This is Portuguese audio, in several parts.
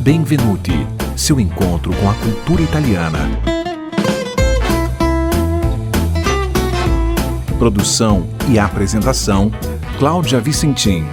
Benvenuti, seu encontro com a cultura italiana. Produção e apresentação, Cláudia Vicentim.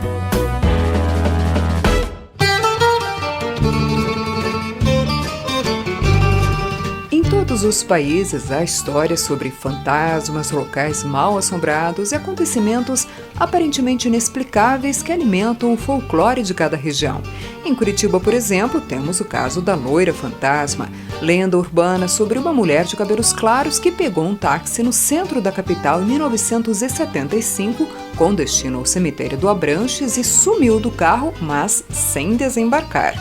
Em todos os países há histórias sobre fantasmas, locais mal assombrados e acontecimentos aparentemente inexplicáveis que alimentam o folclore de cada região. Em Curitiba, por exemplo, temos o caso da Loira Fantasma, lenda urbana sobre uma mulher de cabelos claros que pegou um táxi no centro da capital em 1975 com destino ao cemitério do Abranches e sumiu do carro, mas sem desembarcar.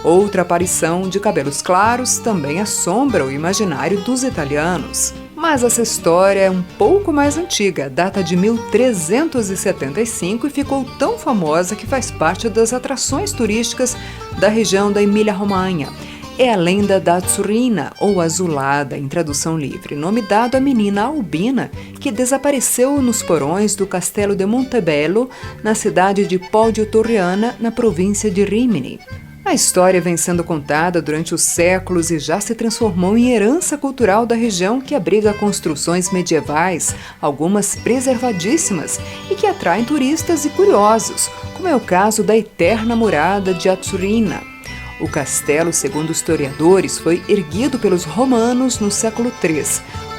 Outra aparição de cabelos claros também assombra o imaginário dos italianos. Mas essa história é um pouco mais antiga, data de 1375 e ficou tão famosa que faz parte das atrações turísticas da região da Emília-Romanha. É a lenda da Azzurrina, ou Azulada, em tradução livre, nome dado à menina albina que desapareceu nos porões do Castelo de Montebello, na cidade de Poggio Torriana, na província de Rimini. A história vem sendo contada durante os séculos e já se transformou em herança cultural da região que abriga construções medievais, algumas preservadíssimas, e que atraem turistas e curiosos, como é o caso da Eterna Murada de Azzurrina. O castelo, segundo historiadores, foi erguido pelos romanos no século III.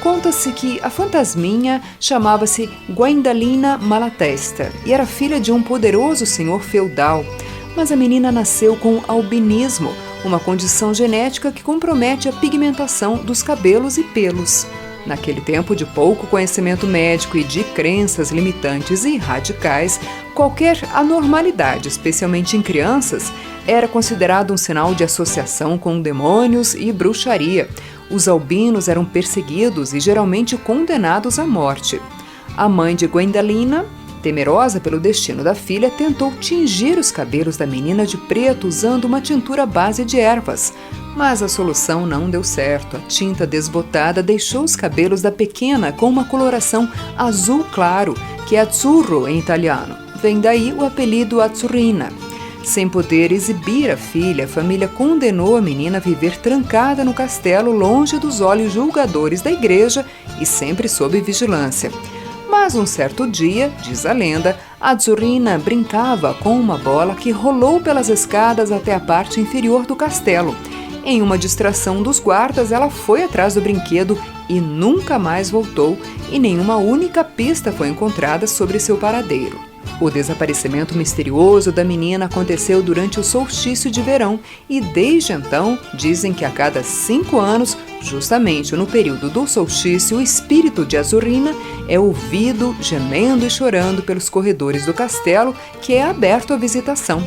Conta-se que a fantasminha chamava-se Guendalina Malatesta e era filha de um poderoso senhor feudal. Mas a menina nasceu com albinismo, uma condição genética que compromete a pigmentação dos cabelos e pelos. Naquele tempo de pouco conhecimento médico e de crenças limitantes e radicais, qualquer anormalidade, especialmente em crianças, era considerado um sinal de associação com demônios e bruxaria. Os albinos eram perseguidos e geralmente condenados à morte. A mãe de Guendalina, temerosa pelo destino da filha, tentou tingir os cabelos da menina de preto usando uma tintura à base de ervas. Mas a solução não deu certo. A tinta desbotada deixou os cabelos da pequena com uma coloração azul claro, que é azzurro em italiano. Vem daí o apelido Azzurrina. Sem poder exibir a filha, a família condenou a menina a viver trancada no castelo, longe dos olhos julgadores da igreja e sempre sob vigilância. Mas um certo dia, diz a lenda, a Azzurrina brincava com uma bola que rolou pelas escadas até a parte inferior do castelo. Em uma distração dos guardas, ela foi atrás do brinquedo e nunca mais voltou, e nenhuma única pista foi encontrada sobre seu paradeiro. O desaparecimento misterioso da menina aconteceu durante o solstício de verão e, desde então, dizem que a cada 5 anos, justamente no período do solstício, o espírito de Azzurrina é ouvido gemendo e chorando pelos corredores do castelo, que é aberto à visitação.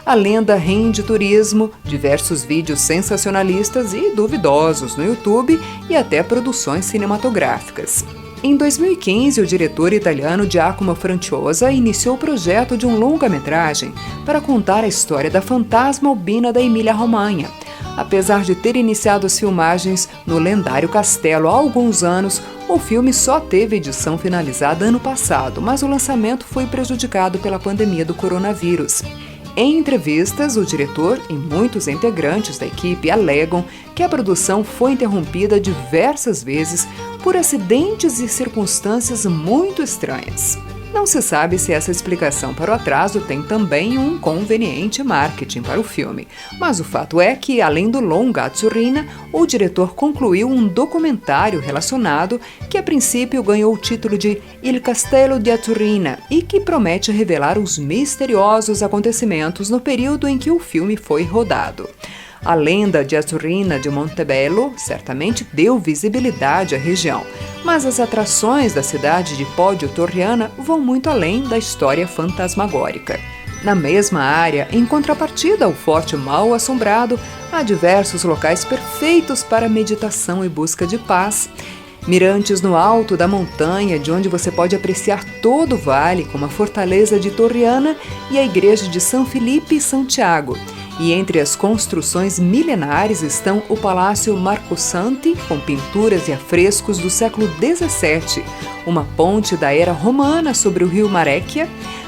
A lenda rende turismo, diversos vídeos sensacionalistas e duvidosos no YouTube e até produções cinematográficas. Em 2015, o diretor italiano Giacomo Franciosa iniciou o projeto de um longa-metragem para contar a história da fantasma albina da Emília-Romanha. Apesar de ter iniciado as filmagens no lendário castelo há alguns anos, o filme só teve edição finalizada ano passado, mas o lançamento foi prejudicado pela pandemia do coronavírus. Em entrevistas, o diretor e muitos integrantes da equipe alegam que a produção foi interrompida diversas vezes por acidentes e circunstâncias muito estranhas. Não se sabe se essa explicação para o atraso tem também um conveniente marketing para o filme, mas o fato é que, além do longa Azzurrina, o diretor concluiu um documentário relacionado que, a princípio, ganhou o título de Il Castello di Azzurrina e que promete revelar os misteriosos acontecimentos no período em que o filme foi rodado. A lenda de Azzurrina de Montebello certamente deu visibilidade à região, mas as atrações da cidade de Poggio Torriana vão muito além da história fantasmagórica. Na mesma área, em contrapartida ao Forte Mal Assombrado, há diversos locais perfeitos para meditação e busca de paz. Mirantes no alto da montanha, de onde você pode apreciar todo o vale, como a fortaleza de Torriana e a igreja de São Felipe e Santiago. E entre as construções milenares estão o Palácio Marcosanti, com pinturas e afrescos do século XVII, uma ponte da era romana sobre o rio Marecchia,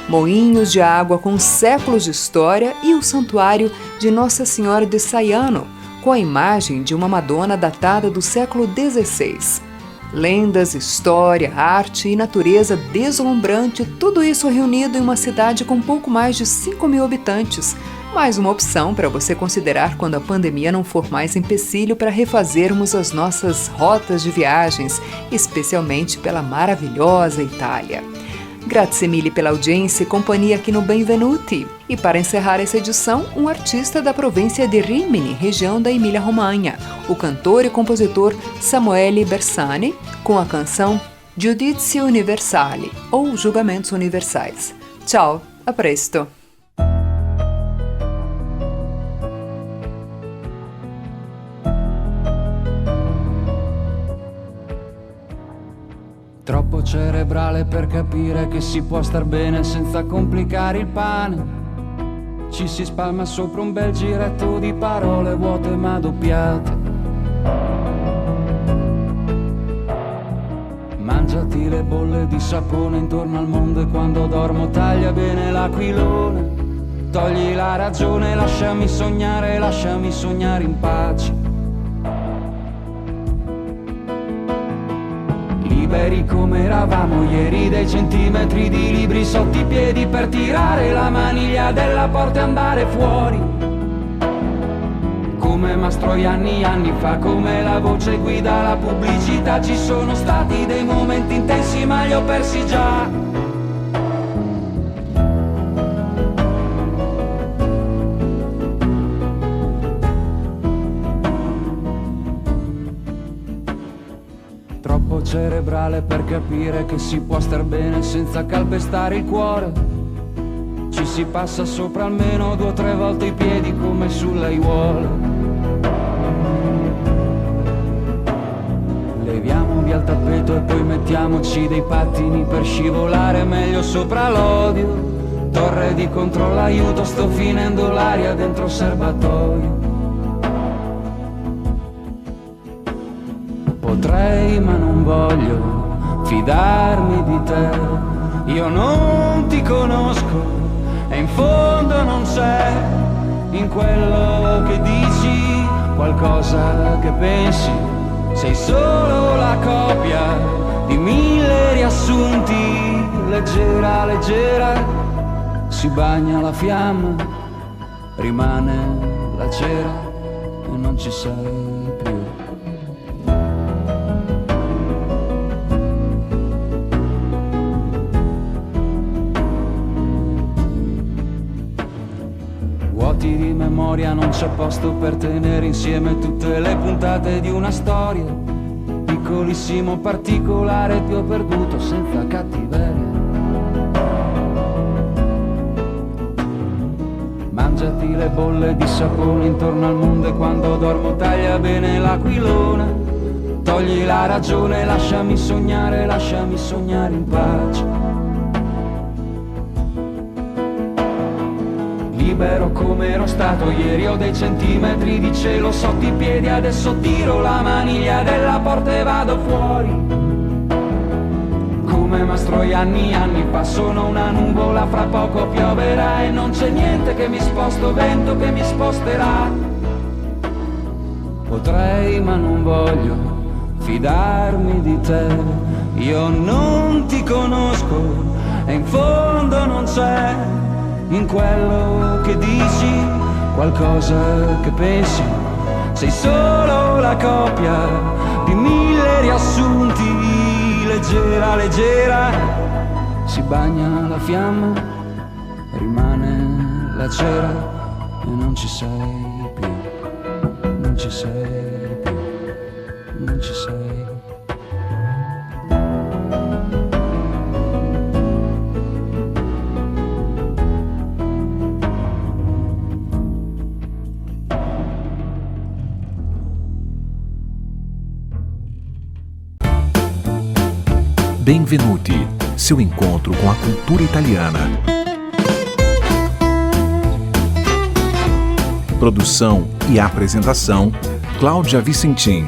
moinhos de água com séculos de história e o santuário de Nossa Senhora de Saiano, com a imagem de uma Madonna datada do século XVI. Lendas, história, arte e natureza deslumbrante, tudo isso reunido em uma cidade com pouco mais de 5.000 habitantes. Mais uma opção para você considerar quando a pandemia não for mais empecilho para refazermos as nossas rotas de viagens, especialmente pela maravilhosa Itália. Grazie mille pela audiência e companhia aqui no Benvenuti. E para encerrar essa edição, um artista da província de Rimini, região da Emília-Romanha, o cantor e compositor Samuele Bersani, com a canção Giudizi Universali, ou Julgamentos Universais. Tchau, a presto! Troppo cerebrale per capire che si può star bene senza complicare il pane. Ci si spalma sopra un bel giretto di parole vuote ma doppiate. Mangiati le bolle di sapone intorno al mondo e quando dormo taglia bene l'aquilone. Togli la ragione, lasciami sognare in pace. Liberi come eravamo ieri, dei centimetri di libri sotto i piedi per tirare la maniglia della porta e andare fuori. Come Mastroianni anni fa, come la voce guida la pubblicità. Ci sono stati dei momenti intensi ma li ho persi già. Cerebrale per capire che si può star bene senza calpestare il cuore. Ci si passa sopra almeno 2 o 3 volte i piedi come sulle aiuole. Leviamo via il tappeto e poi mettiamoci dei pattini per scivolare meglio sopra l'odio. Torre di controllo, aiuto, sto finendo l'aria dentro il serbatoio. Potrei ma non voglio fidarmi di te. Io non ti conosco e in fondo non c'è in quello che dici qualcosa che pensi. Sei solo la copia di 1000 riassunti. Leggera, leggera, si bagna la fiamma, rimane la cera e non ci sei più. Di memoria non c'è posto per tenere insieme tutte le puntate di una storia. Piccolissimo particolare ti ho perduto senza cattiveria. Mangiati le bolle di sapone intorno al mondo e quando dormo taglia bene l'aquilone. Togli la ragione, lasciami sognare in pace. Libero come ero stato ieri, ho dei centimetri di cielo sotto i piedi. Adesso tiro la maniglia della porta e vado fuori. Come Mastroianni anni fa, sono una nuvola, fra poco pioverà e non c'è niente che mi sposto, vento che mi sposterà. Potrei ma non voglio fidarmi di te. Io non ti conosco e in fondo non c'è in quello che dici qualcosa che pensi. Sei solo la copia di 1000 riassunti. Leggera, leggera, si bagna la fiamma, rimane la cera e non ci sei più. Non ci sei più. Non ci sei. Benvenuti, seu encontro com a cultura italiana. Produção e apresentação, Cláudia Vicentim.